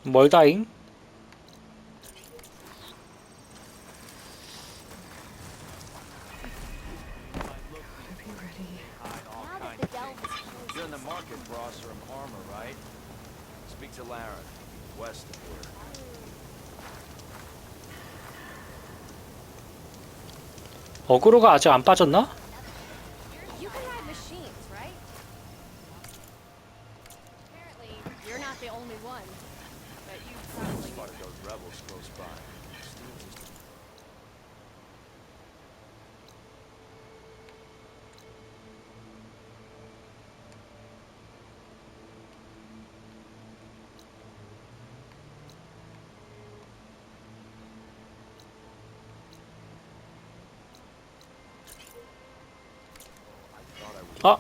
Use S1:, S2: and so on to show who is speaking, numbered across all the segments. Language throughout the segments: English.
S1: 멀다잉?
S2: You're in the market for awesome armor, right? Speak to Laren, west of here.
S1: 어그로가 아직 안 빠졌나?
S3: You can ride machines, right? Apparently, you're not the only one. But you probably
S2: Spotted those rebels close by. Still just
S1: 아!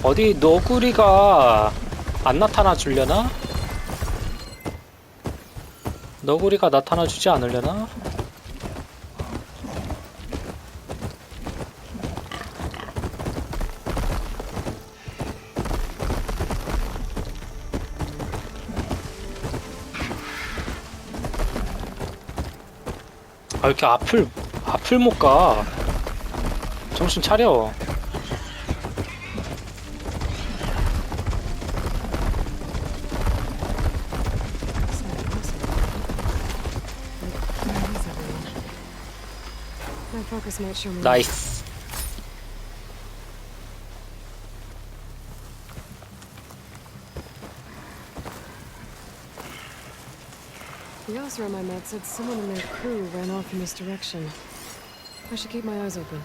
S1: 어디 너구리가 안 나타나 주려나? 너구리가 나타나 주지 않으려나? 아, 이렇게 앞을 못 가. 정신 차려. 나이스.
S4: The officer on my map said someone in their crew ran off in this direction. I should keep my eyes open.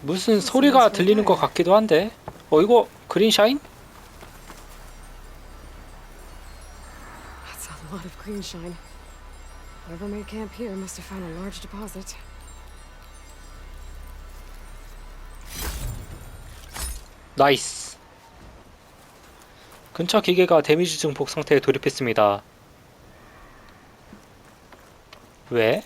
S1: 무슨 소리가 들리는 것 같기도 한데. 이거 그린샤인?
S4: That's a lot of green shine. Whoever made camp here must have found a large deposit.
S1: 나이스. 근처 기계가 데미지 증폭 상태에 돌입했습니다. 왜?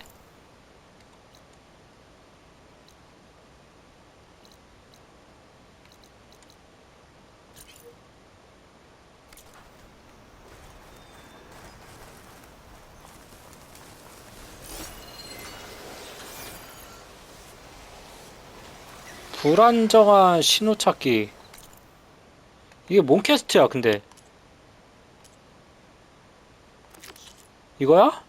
S1: 불안정한 신호 찾기. 이게 뭔 퀘스트야, 근데? 이거야?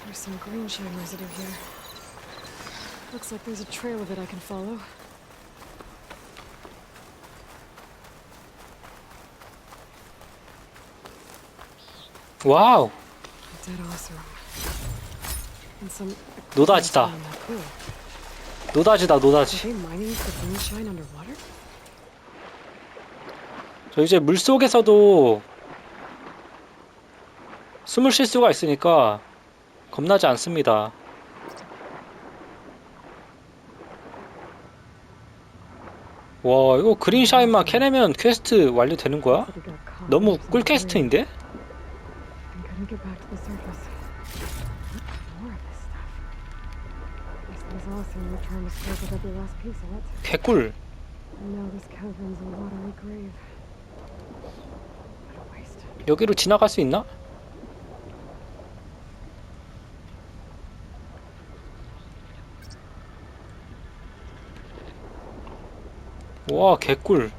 S4: There's some green shine residue here. Looks like there's a trail of it I can follow.
S1: 와우.
S4: A dead officer. And some
S1: 노다지다.
S4: in that pool.
S1: 노다지다,
S4: Are
S1: 노다지.
S4: they mining for green shine underwater?
S1: 저 이제 물속에서도 숨을 쉴 수가 있으니까 겁나지 않습니다. 와, 이거 그린 샤인만 캐내면 퀘스트 완료되는 거야?
S4: Said he got caught
S1: 너무
S4: in some
S1: 꿀
S4: tree
S1: 퀘스트인데?
S4: and couldn't get back to the surface. More of this stuff. Guess it was awesome you were trying to scrape up every last piece of it.
S1: 개꿀.
S4: And now this cavern's a watery grave. What a waste.
S1: 여기로 지나갈 수 있나? 와, 개꿀.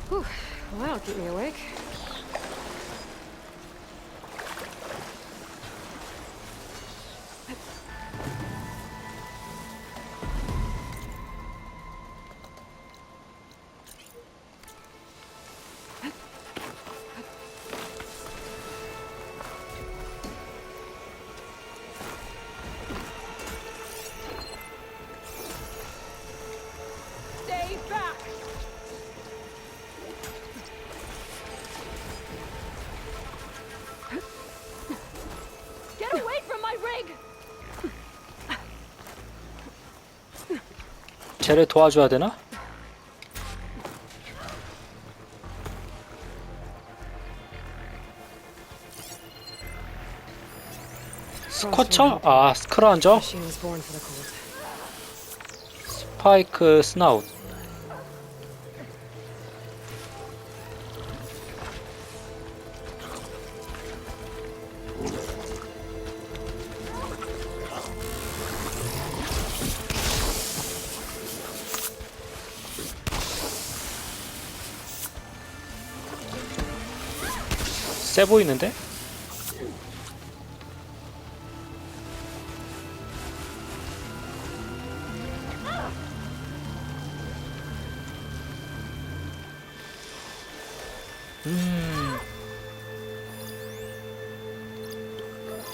S4: Whew. Well, that'll keep me awake.
S3: Stay back! Get away from my rig!
S1: 쟤를 도와줘야 되나? 스쿼처? 아, 스크런저?
S4: Machine was born for the cold.
S1: 스파이크 스나웃. 세 보이는데?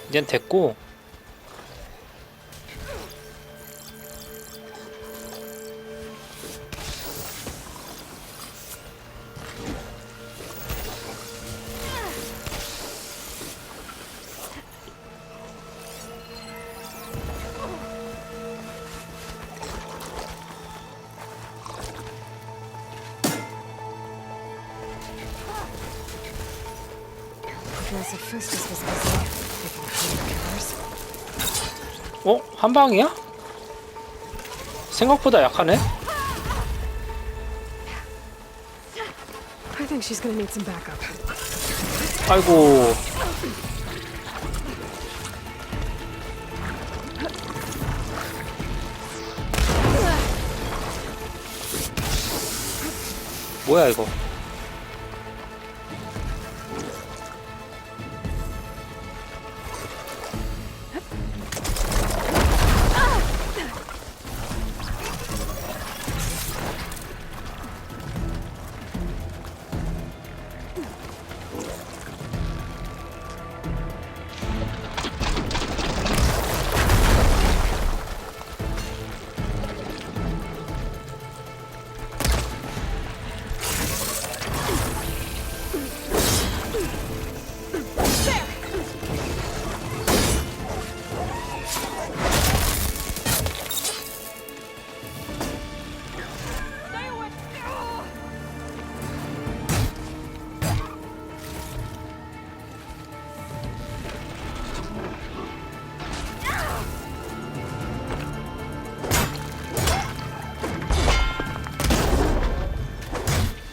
S1: 이젠 됐고.
S4: Guess if Festus was busy picking cleaner killers.
S1: 어? 한 방이야? 생각보다 약하네?
S4: I think she's gonna need some backup.
S1: 아이고. 뭐야 이거?
S3: Stay away!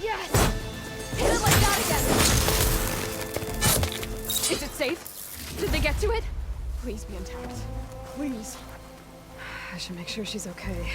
S3: Yes! Hit it like that again! Is it safe? Did they get to it? Please be intact. Please.
S4: I should make sure she's okay.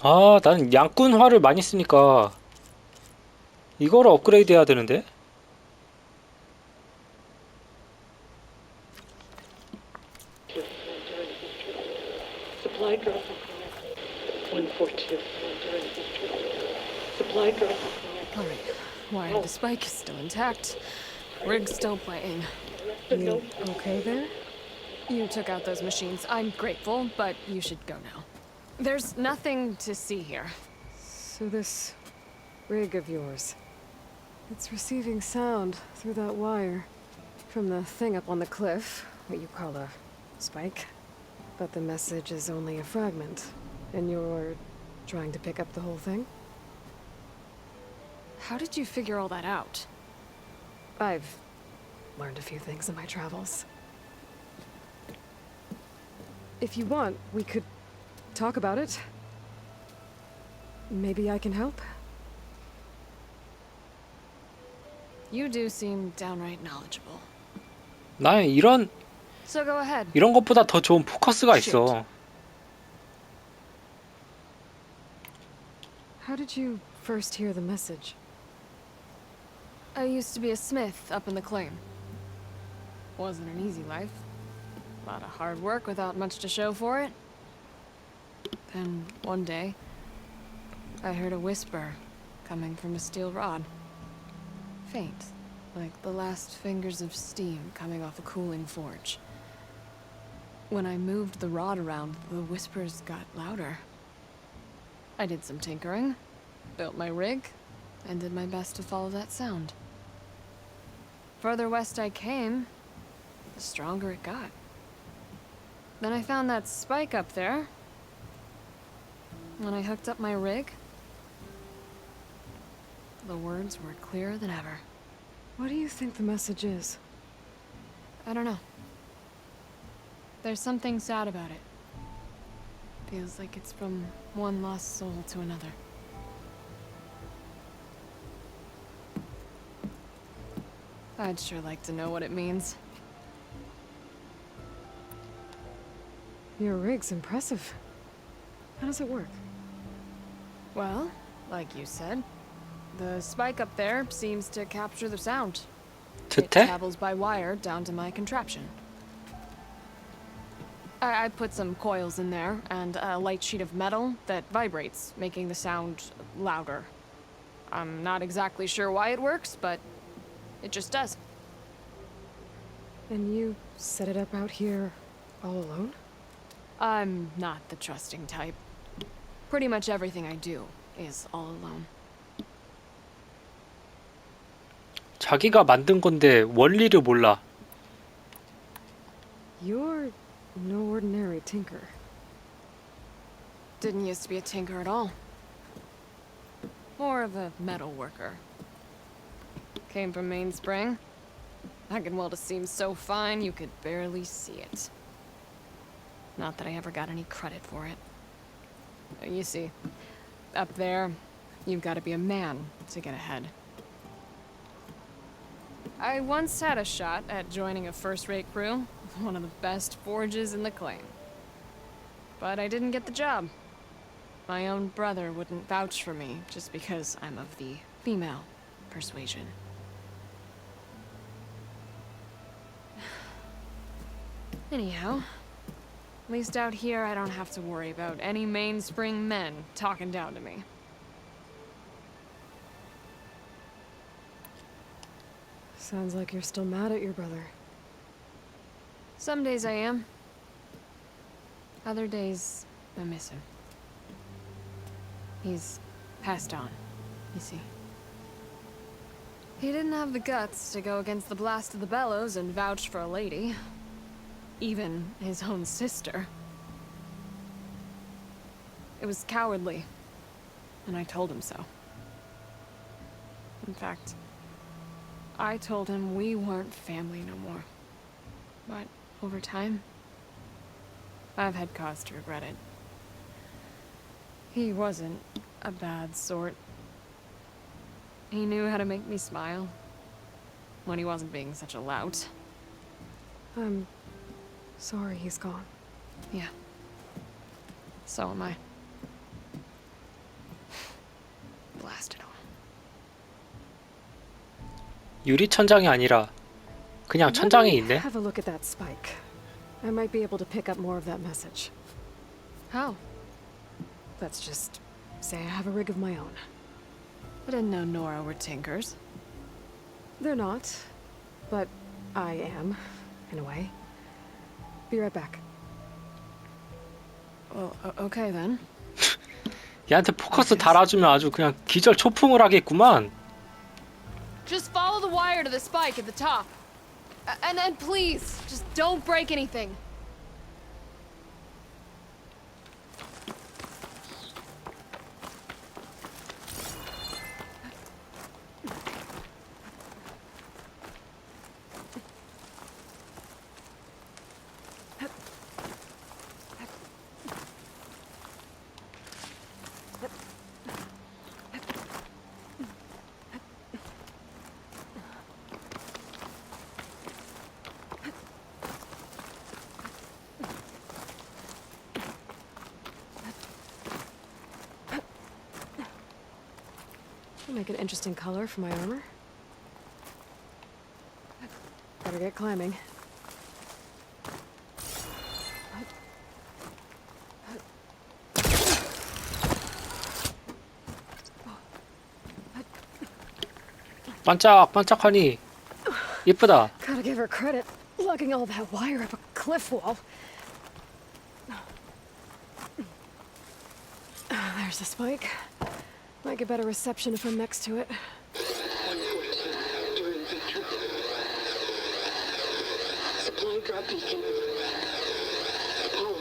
S1: 아, 나는 양꾼화를 많이 쓰니까 이거를 업그레이드 해야 되는데?
S5: Supply drop. 142. Supply drop.
S3: Alright. Wire the spike is still intact. Rig's still playing.
S4: You okay there?
S3: You took out those machines. I'm grateful, but you should go now. There's nothing to see here.
S4: So this rig of yours, it's receiving sound through that wire from the thing up on the cliff, what you call a spike. But the message is only a fragment, and you're trying to pick up the whole thing?
S3: How did you figure all that out?
S4: I've learned a few things in my travels. If you want, we could talk about it. Maybe I can help?
S3: You do seem downright knowledgeable.
S1: 나는 이런
S3: So go ahead.
S1: 것보다 더 좋은 포커스가 있어.
S4: How did you first hear the message?
S3: I used to be a smith up in the claim. Wasn't an easy life. A lot of hard work without much to show for it. Then one day, I heard a whisper coming from a steel rod. Faint, like the last fingers of steam coming off a cooling forge. When I moved the rod around, the whispers got louder. I did some tinkering, built my rig, and did my best to follow that sound. Further west I came, the stronger it got. Then I found that spike up there. When I hooked up my rig, the words were clearer than ever.
S4: What do you think the message is?
S3: I don't know. There's something sad about it. Feels like it's from one lost soul to another. I'd sure like to know what it means.
S4: Your rig's impressive. How does it work?
S3: Well, like you said, the spike up there seems to capture the sound. It
S1: 듣해?
S3: travels by wire down to my contraption. I put some coils in there and a light sheet of metal that vibrates, making the sound louder. I'm not exactly sure why it works, but it just does.
S4: And you set it up out here all alone?
S3: I'm not the trusting type. Pretty much everything I do is all alone.
S1: 자기가 만든 건데 원리를 몰라.
S4: You're no ordinary tinker.
S3: Didn't used to be a tinker at all. More of a metal worker. Came from Mainspring. I can weld a seam so fine you could barely see it. Not that I ever got any credit for it. You see, up there, you've got to be a man to get ahead. I once had a shot at joining a first-rate crew, one of the best forges in the claim. But I didn't get the job. My own brother wouldn't vouch for me just because I'm of the female persuasion. Anyhow, at least out here I don't have to worry about any mainspring men talking down to me.
S4: Sounds like you're still mad at your brother.
S3: Some days I am. Other days, I miss him. He's passed on, you see. He didn't have the guts to go against the blast of the bellows and vouch for a lady. Even his own sister. It was cowardly, and I told him so. In fact, I told him we weren't family no more. But over time, I've had cause to regret it. He wasn't a bad sort. He knew how to make me smile when he wasn't being such a lout.
S4: I'm sorry he's gone.
S3: Yeah. So am I.
S1: 유리 천장이 아니라 그냥 천장에 있네.
S4: Have a look at that spike. I might be able to pick up more of that message.
S3: How?
S4: Let's just say I have a rig of my own.
S3: I didn't know Nora were tinkers.
S4: They're not, but I am, in a way. Be right back.
S3: Well, okay then.
S1: 얘한테 포커스 달아주면 아주 그냥 기절 초풍을 하겠구만.
S3: Just follow the wire to the spike at the top. And then please, just don't break anything.
S4: It'll make an interesting color for my armor. Better get climbing.
S1: 반짝반짝하니 예쁘다.
S4: Gotta give her credit, lugging all that wire up a cliff wall. There's the spike. Might get better reception if I'm next to it.
S5: 142 during victory. Supply drop beacon. Power.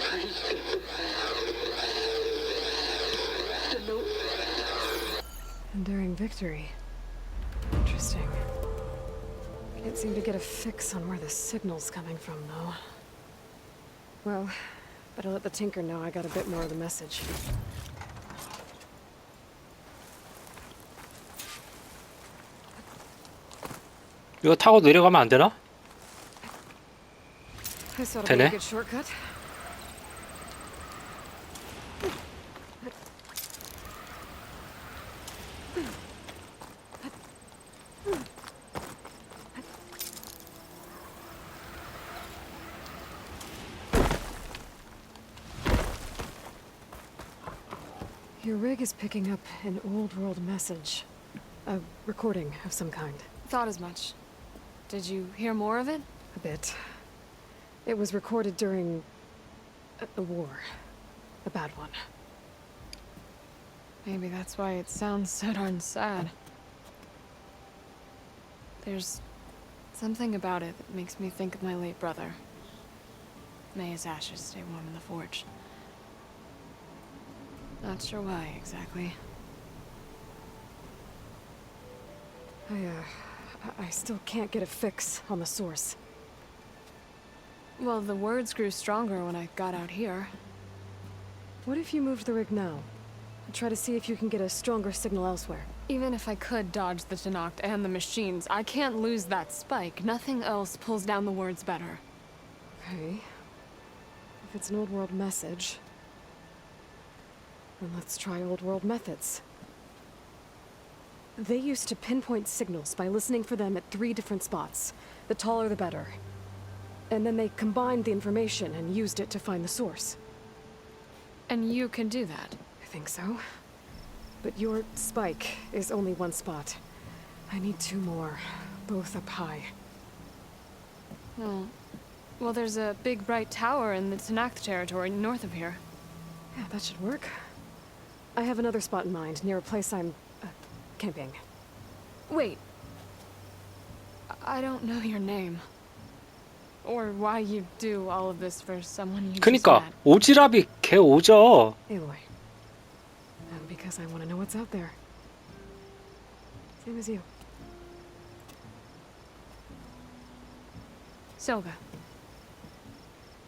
S5: Please get the note.
S4: Enduring victory. Interesting. Can't seem to get a fix on where the signal's coming from, though. Well, better let the Tinker know I got a bit more of the message.
S1: 이거 타고 내려가면 안 되나?
S4: This ought to be a
S1: 되네.
S4: good shortcut. Your rig is picking up an old world message. A recording of some kind.
S3: Thought as much. Did you hear more of it?
S4: A bit. It was recorded during a war. A bad one.
S3: Maybe that's why it sounds so darn sad. There's something about it that makes me think of my late brother. May his ashes stay warm in the forge. Not sure why exactly.
S4: I still can't get a fix on the source.
S3: Well, the words grew stronger when I got out here.
S4: What if you moved the rig now? Try to see if you can get a stronger signal elsewhere.
S3: Even if I could dodge the Tenakt and the machines, I can't lose that spike. Nothing else pulls down the words better.
S4: Okay. If it's an old world message, then let's try old world methods. They used to pinpoint signals by listening for them at 3 different spots. The taller the better. And then they combined the information and used it to find the source.
S3: And you can do that.
S4: I think so. But your spike is only 1 spot. I need 2 more, both up high.
S3: Oh. Well, there's a big bright tower in the Tenakt territory north of here.
S4: Yeah, that should work. I have another spot in mind, near a place I'm camping.
S3: Wait. I don't know your name. Or why you do all of this for someone you just
S1: 그니까
S3: met.
S1: 오지랖이 개 오져.
S4: Aloy. And because I want to know what's out there. Same as you.
S3: Silga.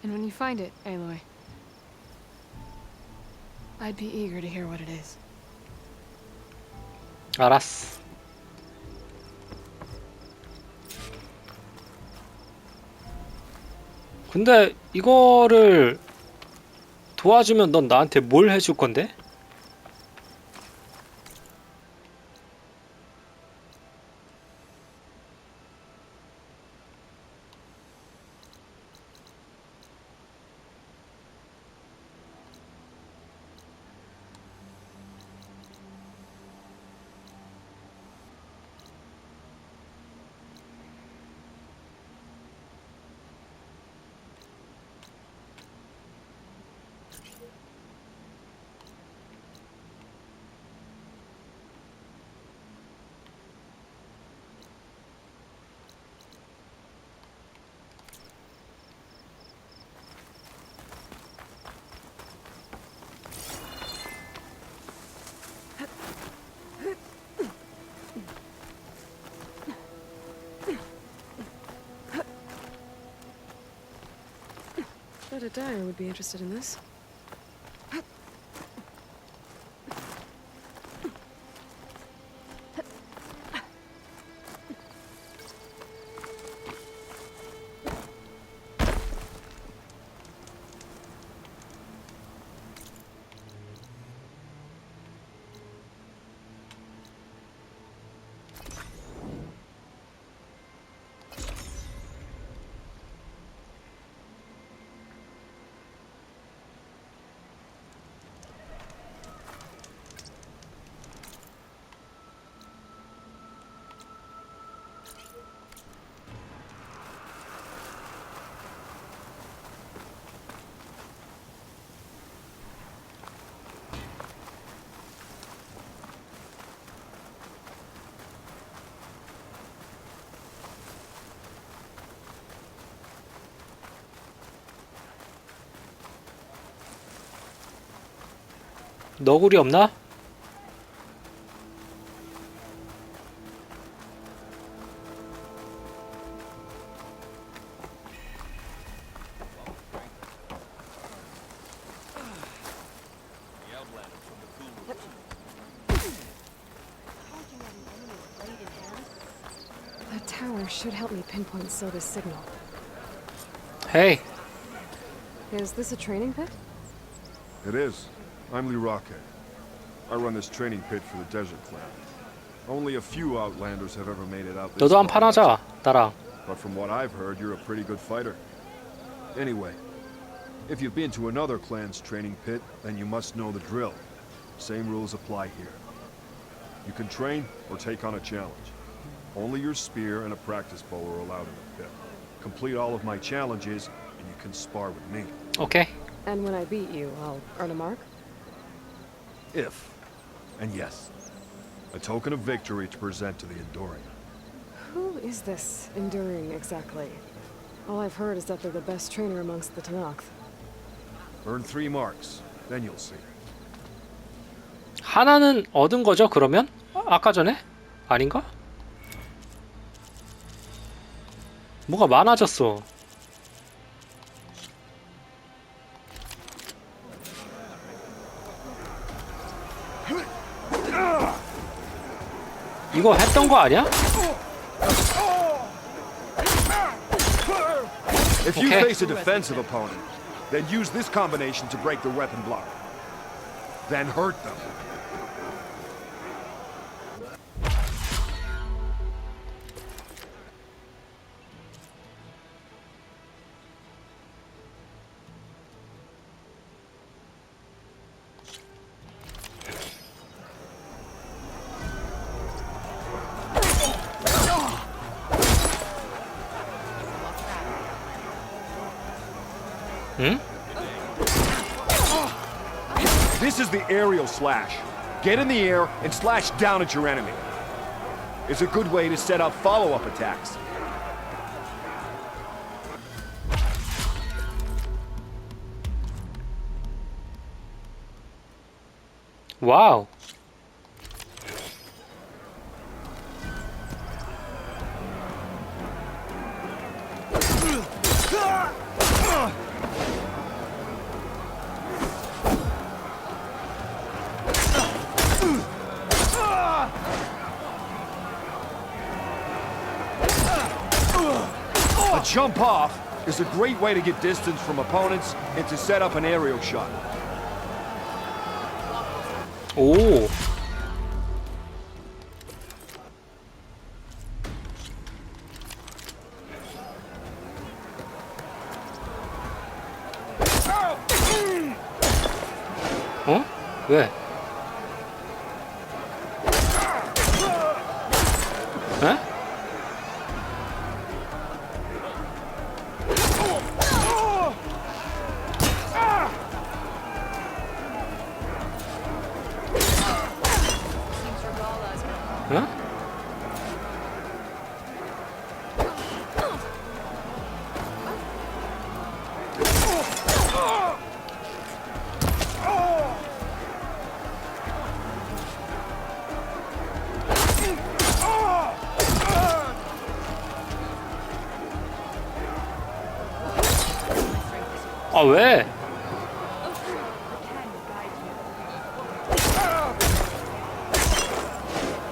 S3: And when you find it, Aloy, I'd be eager to hear what it is.
S1: 알았어. 근데 이거를 도와주면 넌 나한테 뭘 해줄 건데?
S4: bet a dyer would be interested in this.
S1: 너구리 없나?
S4: That tower should help me pinpoint Soda's signal.
S1: Hey,
S4: Is this a training pit?
S6: It is. I'm Lirake. I run this training pit for the Desert Clan. Only a few Outlanders have ever made it out this
S1: 너도 한
S6: far.
S1: 판 하자, 나랑.
S6: But from what I've heard, you're a pretty good fighter. Anyway, if you've been to another clan's training pit, then you must know the drill. Same rules apply here. You can train or take on a challenge. Only your spear and a practice bow are allowed in the pit. Complete all of my challenges, and you can spar with me.
S1: 오케이.
S4: And when I beat you, I'll earn a mark?
S6: If. And yes. A token of victory to present to the Enduring.
S4: Who is this Enduring exactly? All I've heard is that they're the best trainer amongst the Tenakth.
S6: Earn 3 marks, then you'll see.
S1: 하나는 얻은 거죠, 그러면? 아까 전에? 아닌가? 뭐가 많아졌어. 이거 했던 거 아니야?
S6: If you
S1: Okay.
S6: face a defensive opponent, then use this combination to break their weapon block. Then hurt them.
S1: 응?
S6: This is the aerial slash. Get in the air and slash down at your enemy. It's a good way to set up follow-up attacks.
S1: 와우.
S6: A jump off is a great way to get distance from opponents and to set up an aerial shot.
S1: 오. 어? 왜? 에? 응? 아, 왜?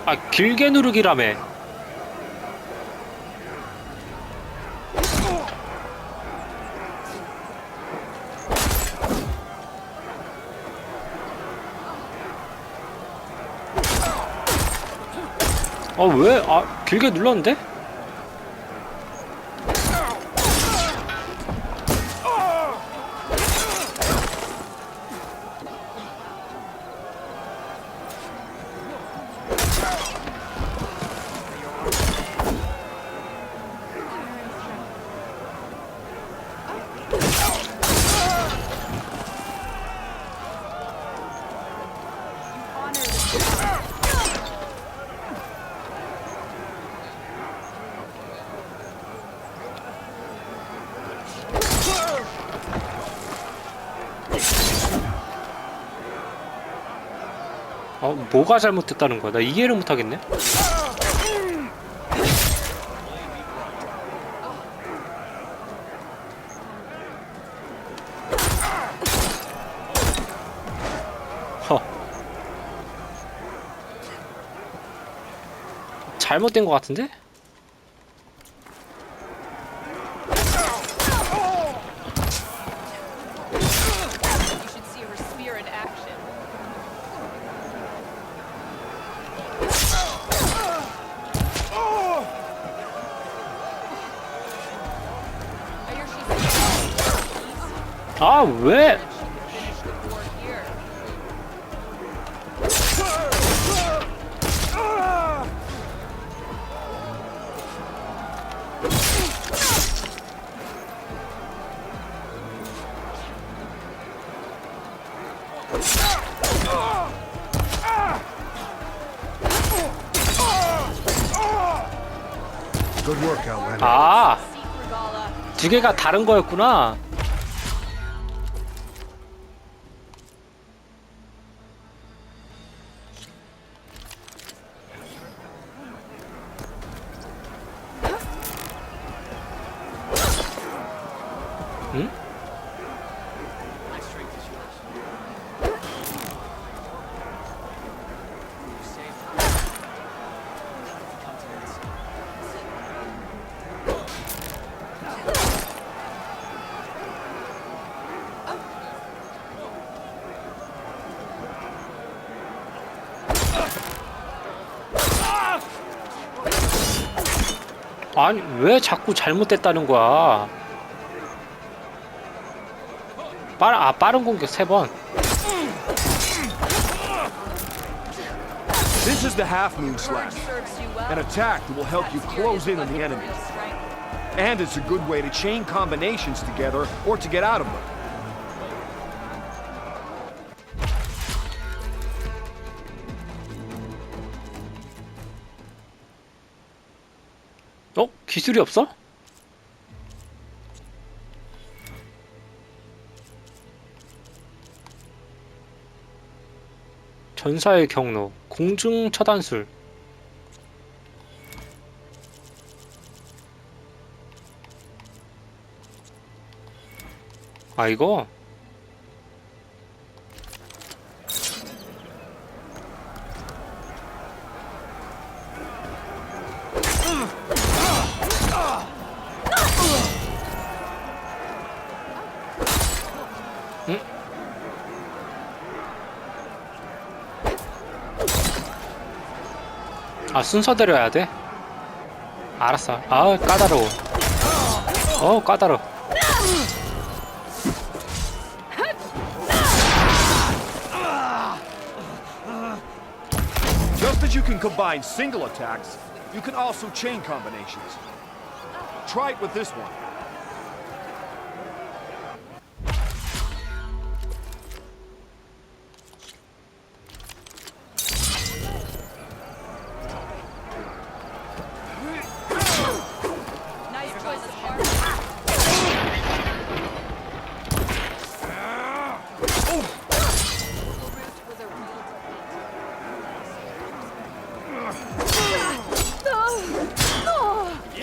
S1: 아, 길게 누르기라며. 아, 왜? 아, 길게 눌렀는데? 뭐가 잘못됐다는 거야? 나 이해를 못하겠네. 허. 잘못된 것 같은데? 아, 왜?
S6: Good work, Outlander.
S1: 아, 두 개가 다른 거였구나. 응?
S2: My strength is yours. You saved me. Come to this.
S1: 아니, 왜 자꾸 잘못됐다는 거야? 빠른 공격 3번.
S6: This is the half moon slash, an attack that will help you close in on the enemy. And it's a good way to chain combinations together or to get out of them.
S1: 기술이 없어? 전사의 경로, 공중 처단술. 아, 이거? 아, 순서대로 해야 돼? 알았어. 아, 까다로워. 까다로워.
S6: Just as you can combine single attacks, you can also chain combinations. Try it with this one.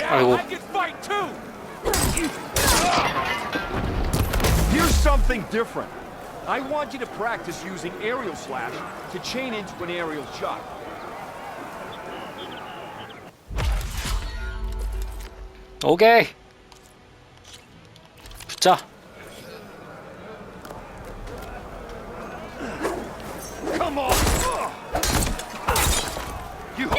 S1: 아이고.
S6: Here's something different. I want you to practice using aerial slash to chain into an aerial shot.
S1: 오케이. 붙자.
S6: Come on! You...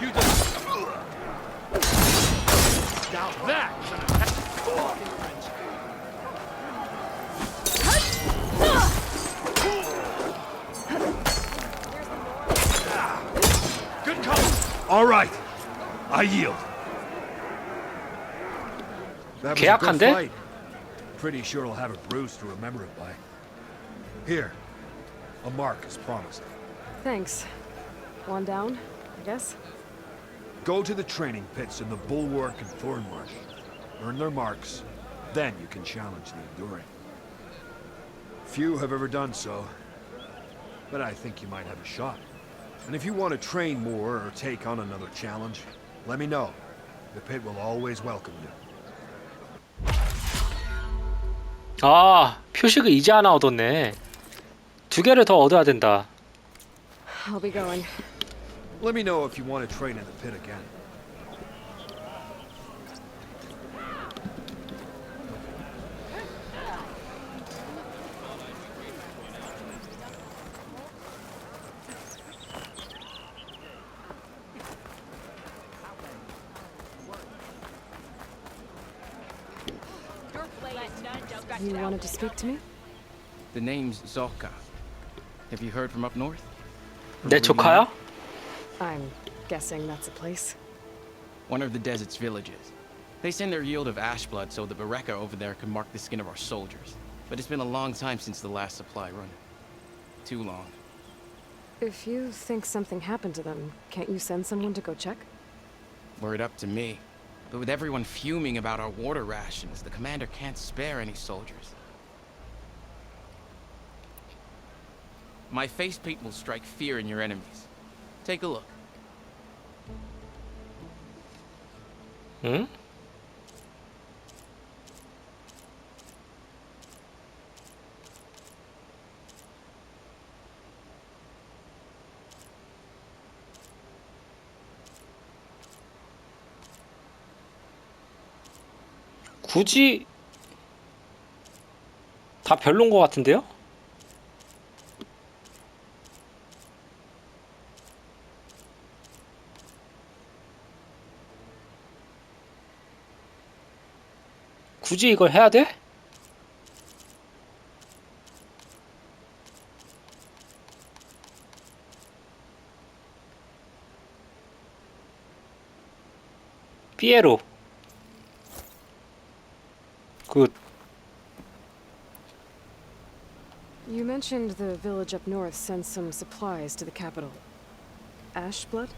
S6: You just... Now that's an attack. Good call. All right. I yield. That was a good
S1: 계약한데?
S6: fight. Pretty sure I'll have a bruise to remember it by. Here. A mark as promised.
S4: Thanks. One down, I guess?
S6: Go to the training pits in the Bulwark and Thornmarsh. Earn their marks. Then you can challenge the Enduring. Few have ever done so. But I think you might have a shot. And if you want to train more or take on another challenge, let me know. The pit will always welcome you.
S1: 아, 표식을 이제 하나 얻었네. 2개를 더 얻어야 된다.
S4: I'll be going.
S6: Let me know if you want to train in the pit again.
S4: You wanted to speak to me?
S7: The name's Zorka. Have you heard from up north?
S1: 내 조카야?
S4: I'm guessing that's a place.
S7: One of the desert's villages. They send their yield of ash blood so the Bereka over there can mark the skin of our soldiers. But it's been a long time since the last supply run. Too long.
S4: If you think something happened to them, can't you send someone to go check?
S7: Were it up to me. But with everyone fuming about our water rations, the commander can't spare any soldiers. My facepaint will strike fear in your enemies. Take a look.
S1: 응? 굳이 다 별론 것 같은데요? 굳이 이걸 해야 돼? 피에로 굿.
S4: You mentioned the village up north sends some supplies to the capital. Ash blood?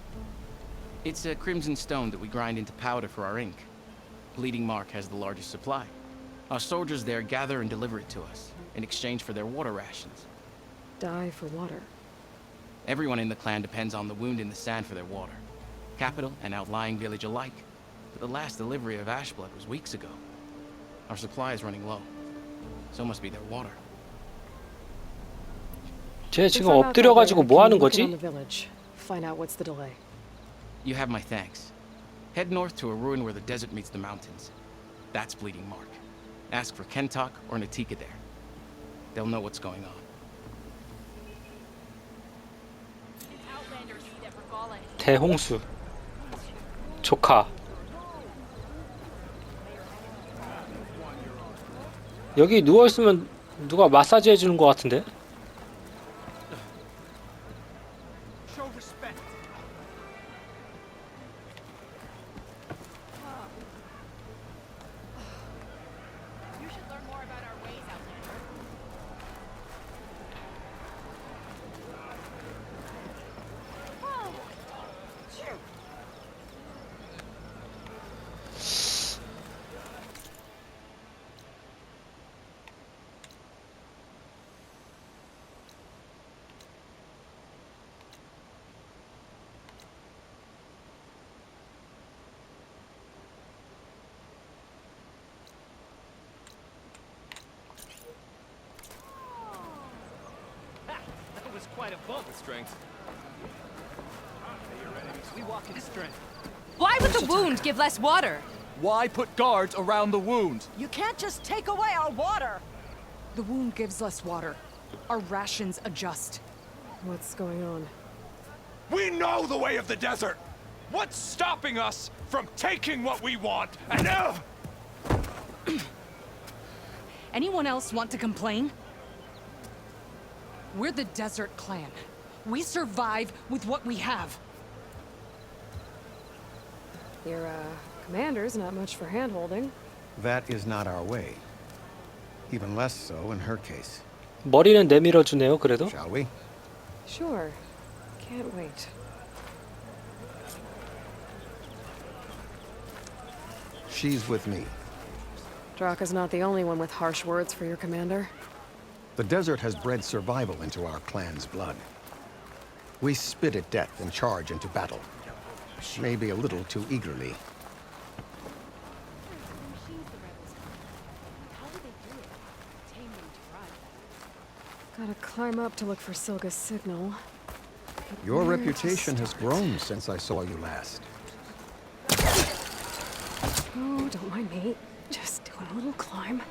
S7: It's a crimson stone that we grind into powder for our ink. Bleeding Mark has the largest supply. Our soldiers there gather and deliver it to us, in exchange for their water rations.
S4: Die for water.
S7: Everyone in the clan depends on the wound in the sand for their water. Capital and outlying village alike. But the last delivery of ash blood was weeks ago. Our supply is running low. So must be their water.
S1: 쟤
S4: If
S1: 지금
S4: I'm out that
S1: 엎드려가지고
S4: way,
S1: 뭐
S4: can
S1: 하는
S4: you look in on
S1: 거지?
S4: the village. Find out what's the delay.
S7: You have my thanks. Head north to a ruin where the desert meets the mountains. That's Bleeding Mark. Ask for Kentok or Natika there. They'll know what's going on.
S1: 대홍수 조카. 여기 누워있으면 누가 마사지 해주는 것 같은데?
S8: quite a bump of strength. We walk in strength.
S9: Why would the wound give less water?
S8: Why put guards around the wound?
S9: You can't just take away our water!
S10: The wound gives less water. Our rations adjust.
S4: What's going on?
S11: We know the way of the desert! What's stopping us from taking what we want? And
S10: Anyone else want to complain? We're the Desert Clan. We survive with what we have.
S4: Your, commander's not much for hand-holding.
S12: That is not our way. Even less so in her case.
S1: 머리는 내밀어주네요, 그래도.
S12: Shall we?
S4: Sure. Can't wait.
S12: She's with me.
S4: Draka's not the only one with harsh words for your commander.
S12: The desert has bred survival into our clan's blood. We spit at death and charge into battle. Maybe a little too eagerly.
S4: Gotta climb up to look for Silga's signal.
S12: Your
S4: Where to
S12: reputation has
S4: start?
S12: grown since I saw you last.
S4: Oh, don't mind me. Just doing a little climb.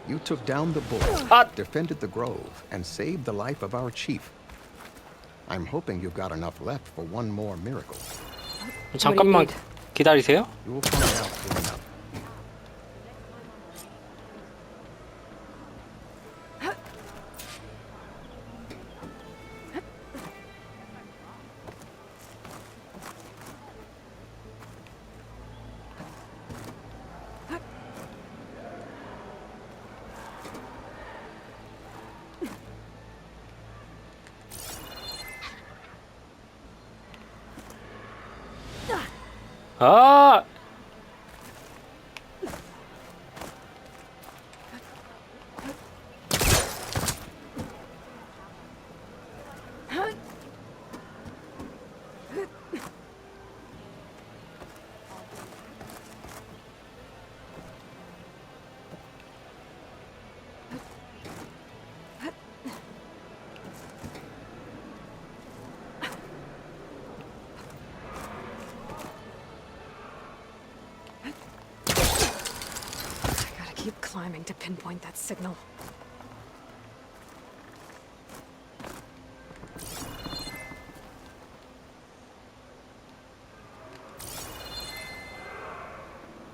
S12: You took down the bull, defended the grove, and saved the life of our chief. I'm hoping you've got enough left for one more miracle.
S1: 잠깐만 기다리세요.
S12: You will find out soon enough.
S1: 아!
S4: Keep climbing to pinpoint that signal.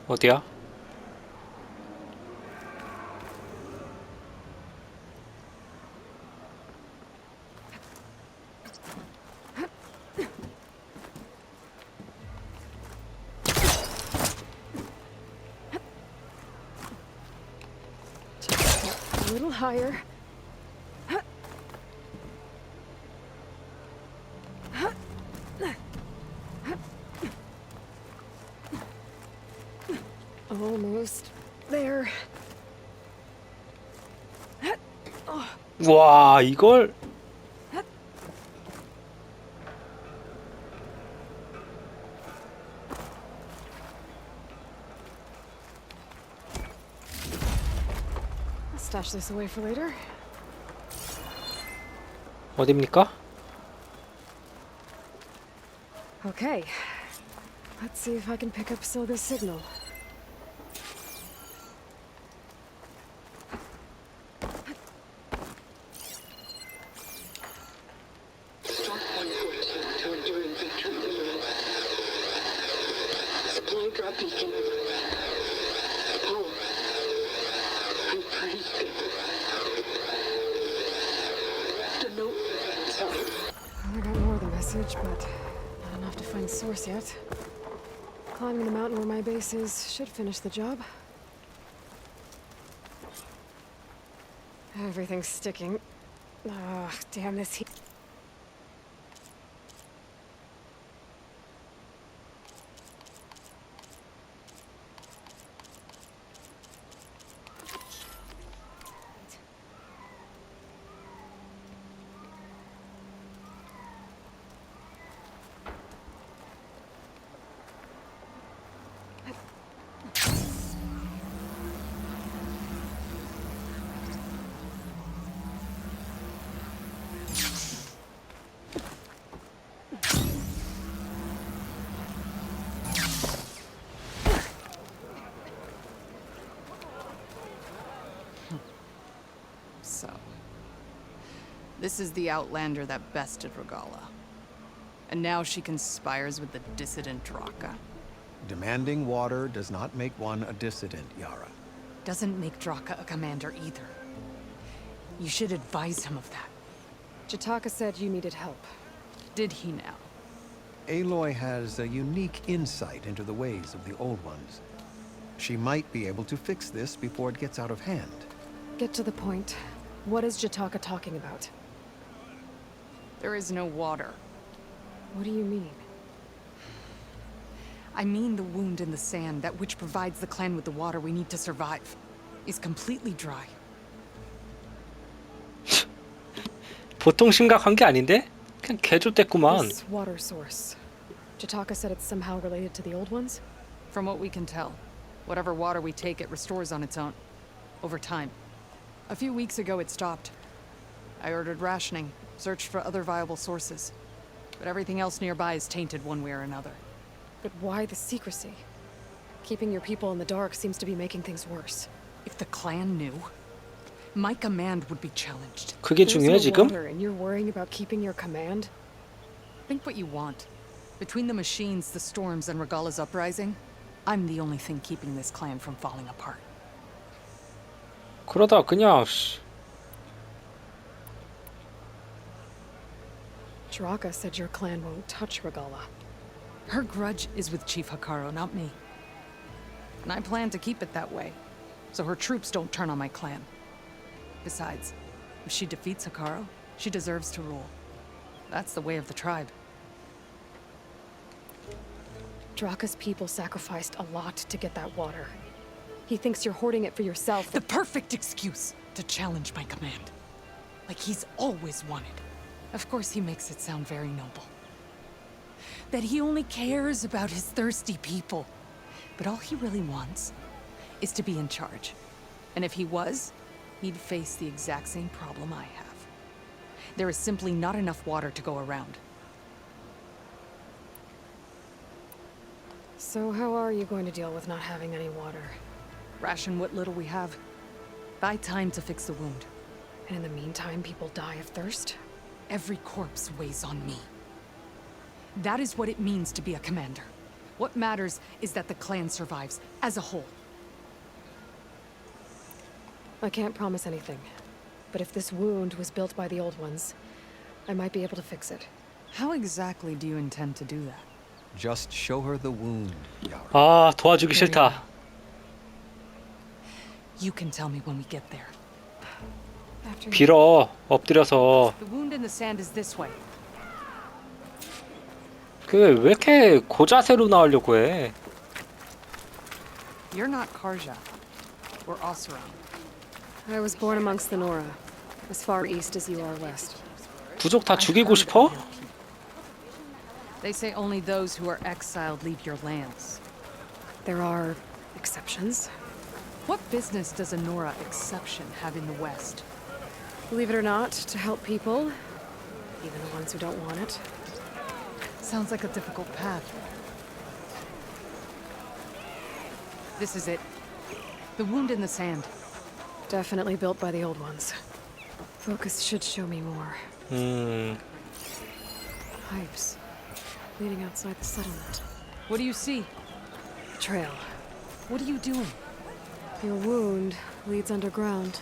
S1: 어디야?
S4: A little higher. Almost there.
S1: 와, 이걸
S4: I'll stash this away for later.
S1: 어딥니까?
S4: Okay. Let's see if I can pick up Silga's signal.
S5: Start 114 to enduring victory. Supply drop beacon. Power. I'm freezing. The note. Sorry.
S4: I got more of the message, but not enough to find source yet. Climbing the mountain where my base is should finish the job. Everything's sticking. Ugh, damn this heat.
S10: This is the outlander that bested Regala. And now she conspires with the dissident Draka.
S12: Demanding water does not make one a dissident, Yara.
S10: Doesn't make Draka a commander either. You should advise him of that.
S4: Jataka said you needed help.
S10: Did he now?
S12: Aloy has a unique insight into the ways of the Old Ones. She might be able to fix this before it gets out of hand.
S4: Get to the point. What is Jataka talking about?
S10: There is no water.
S4: What do you mean?
S10: I mean the wound in the sand, that which provides the clan with the water we need to survive, is completely dry.
S1: 보통 심각한 게 아닌데? 그냥 개조됐구만.
S4: This water source. Jataka said it's somehow related to the Old Ones?
S10: From what we can tell, whatever water we take, it restores on its own. Over time. A few weeks ago, it stopped. I ordered rationing, searched for other viable sources. But everything else nearby is tainted one way or another.
S4: But why the secrecy? Keeping your people in the dark seems to be making things worse.
S10: If the clan knew, my command would be challenged.
S1: 그게
S4: There's
S1: 중요해
S4: no
S1: 지금?
S4: water, and you're worrying about keeping your command?
S10: Think what you want. Between the machines, the storms, and Regala's uprising, I'm the only thing keeping this clan from falling apart.
S1: 그러다 그냥
S4: Draka said your clan won't touch Regala.
S10: Her grudge is with Chief Hikaru, not me. And I plan to keep it that way, so her troops don't turn on my clan. Besides, if she defeats Hikaru, she deserves to rule. That's the way of the tribe.
S4: Draka's people sacrificed a lot to get that water. He thinks you're hoarding it for yourself.
S10: The perfect excuse to challenge my command. Like he's always wanted. Of course he makes it sound very noble. That he only cares about his thirsty people. But all he really wants is to be in charge. And if he was, he'd face the exact same problem I have. There is simply not enough water to go around.
S4: So how are you going to deal with not having any water?
S10: Ration what little we have. Buy time to fix the wound.
S4: And in the meantime, people die of thirst?
S10: Every corpse weighs on me. That is what it means to be a commander. What matters is that the clan survives, as a whole.
S4: I can't promise anything. But if this wound was built by the Old Ones, I might be able to fix it.
S10: How exactly do you intend to do that?
S12: Just show her the wound, Yara.
S1: 아 도와주기 싫다.
S10: You can tell me when we get there.
S4: After
S1: 빌어 엎드려서.
S10: The wound in the sand is this way.
S1: 그 왜 이렇게 고자세로 나오려고 해?
S10: You're not Karja. Or Oseram.
S4: I was born amongst the Nora, as far east as you are west.
S1: 부족 다 죽이고 싶어?
S10: They say only those who are exiled leave your lands.
S4: There are exceptions.
S10: What business does a Nora exception have in the West?
S4: Believe it or not, to help people, even the ones who don't want it.
S10: Sounds like a difficult path. This is it. The wound in the sand.
S4: Definitely built by the Old Ones. Focus should show me more. Pipes leading outside the settlement.
S10: What do you see?
S4: Trail.
S10: What are you doing?
S4: Your wound leads underground.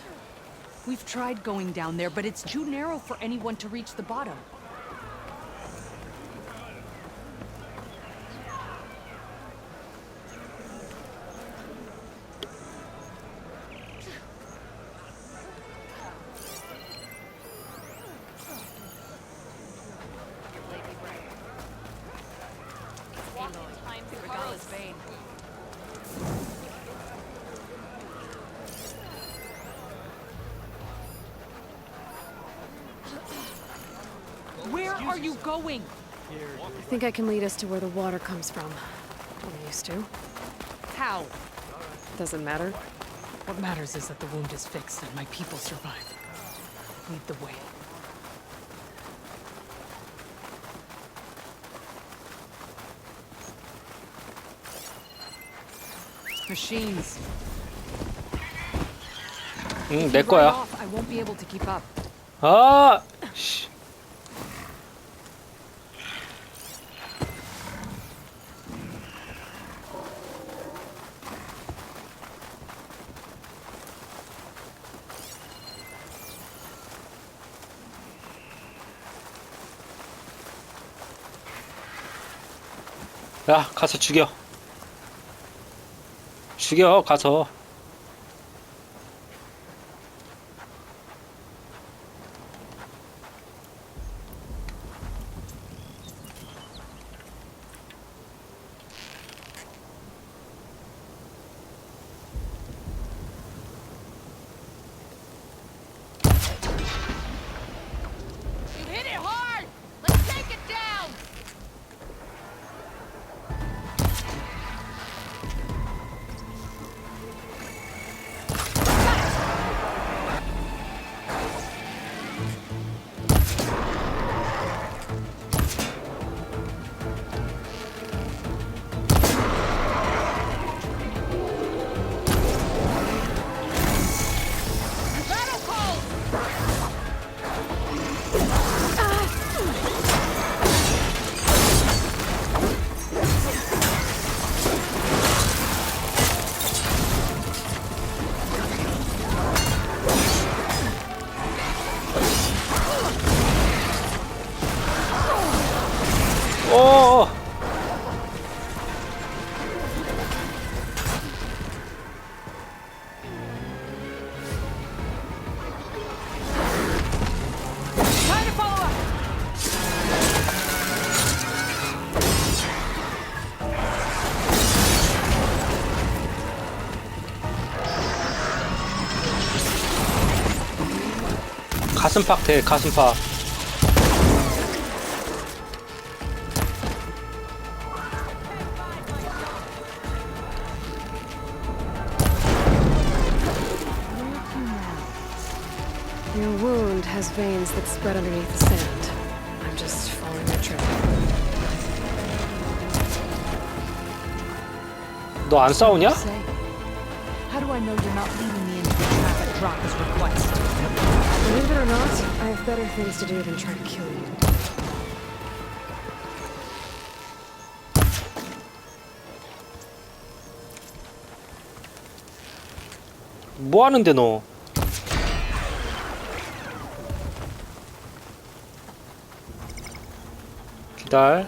S10: We've tried going down there, but it's too narrow for anyone to reach the bottom. Where are you going?
S4: I think I can lead us to where the water comes from. I'm used to.
S10: How?
S4: Doesn't matter.
S10: What matters is that the wound is fixed and my people survive. Lead the way. Machines.
S1: 내 거야.
S10: I won't be able to keep up.
S1: 아 씨. 야, 가서 죽여. 죽여, 가서.
S9: Hit it hard! Let's take it down! Battle call!
S1: 오!
S9: Try to follow up!
S1: 가슴팍 대 가슴팍.
S4: Your wound has veins that spread underneath the sand. I'm just following your trail.
S1: 너 안 싸우냐?
S9: Say, how do I know you're not leading me into the trap at Draka's request?
S4: Believe it or not, I have better things to do than try to kill you.
S1: 뭐 하는데 너? 기다려.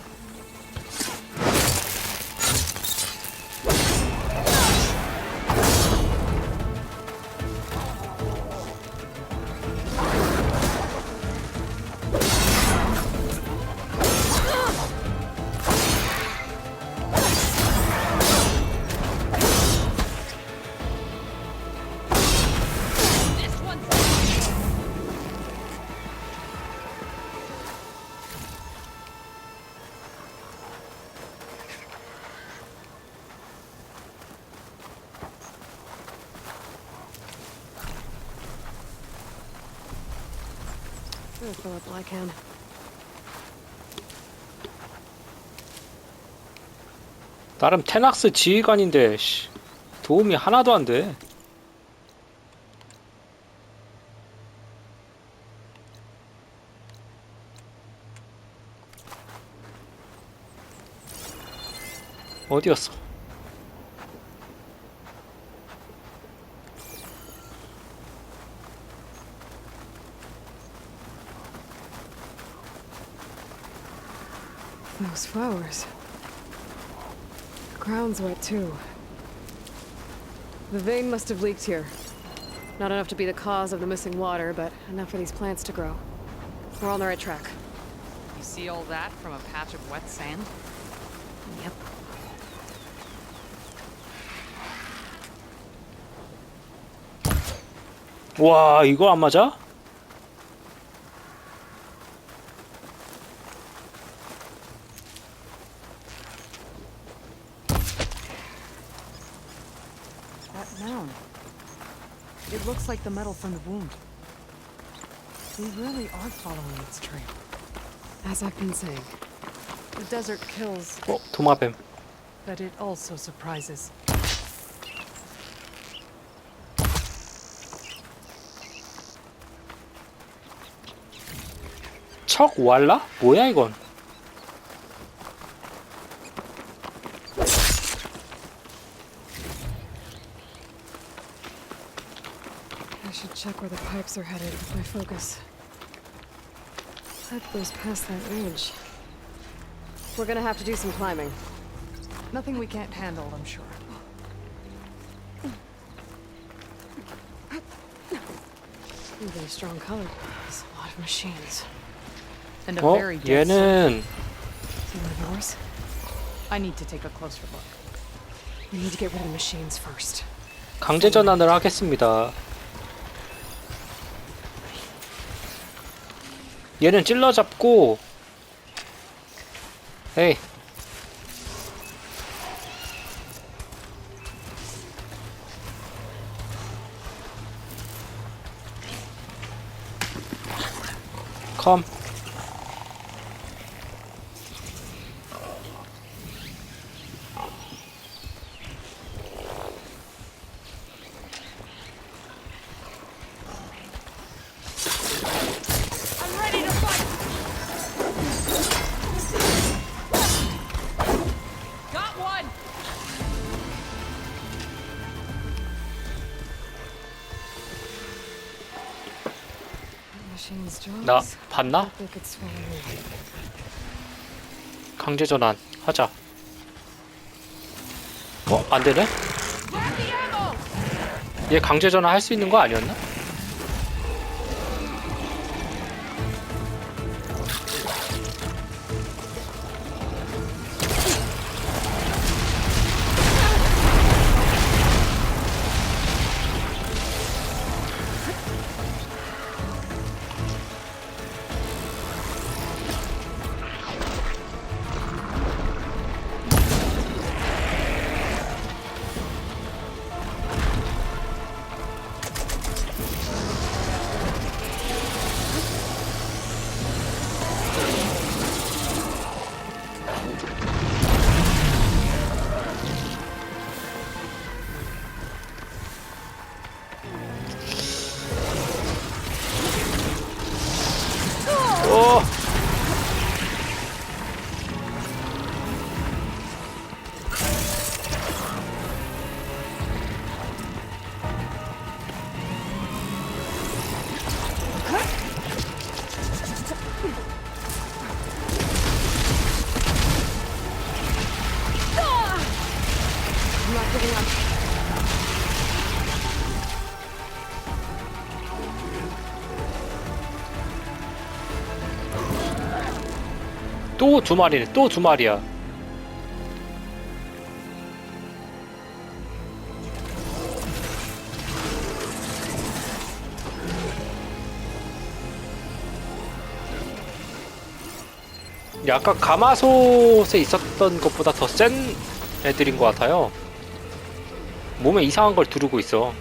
S9: This one's
S4: I'll fill up all I can.
S1: 나름 테낙스 지휘관인데 씨, 도움이 하나도 안 돼. 어디였어?
S4: Those flowers. The ground's wet too. The vein must have leaked here. Not enough to be the cause of the missing water, but enough for these plants to grow. We're on the right track.
S10: You see all that from a patch of wet sand?
S4: Yep.
S1: 와, 이거 안 맞아?
S10: That mound. It looks like the metal from the wound. We really are following its trail.
S4: As I've been saying.
S10: The desert kills,
S1: 도마뱀.
S10: but it also surprises.
S1: 척 왈라? 뭐야 이건?
S4: I should check where the pipes are headed with my focus. That goes past that ridge. We're gonna have to do some climbing.
S9: Nothing we can't handle, I'm sure.
S4: Really strong color. There's a lot of machines.
S9: And a
S1: 어?
S9: very dense.
S1: 얘는
S4: See one of yours?
S9: I need to take a closer look.
S4: We need to get rid of the machines first.
S1: 강제 전환을 하겠습니다. 얘는 찔러 잡고 에이 컴
S10: Got one!
S4: Machines jaws.
S1: 나 봤나?
S4: They could swallow me.
S1: 강제 전환 하자. 안 되네? 얘 강제 전환 할 수 있는 거 아니었나? 오!
S4: I'm not giving up.
S1: 또 두 마리네. 또 두 마리야. 아까 가마솥에 있었던 것보다 더 센 애들인 것 같아요. 몸에 이상한 걸 두르고 있어.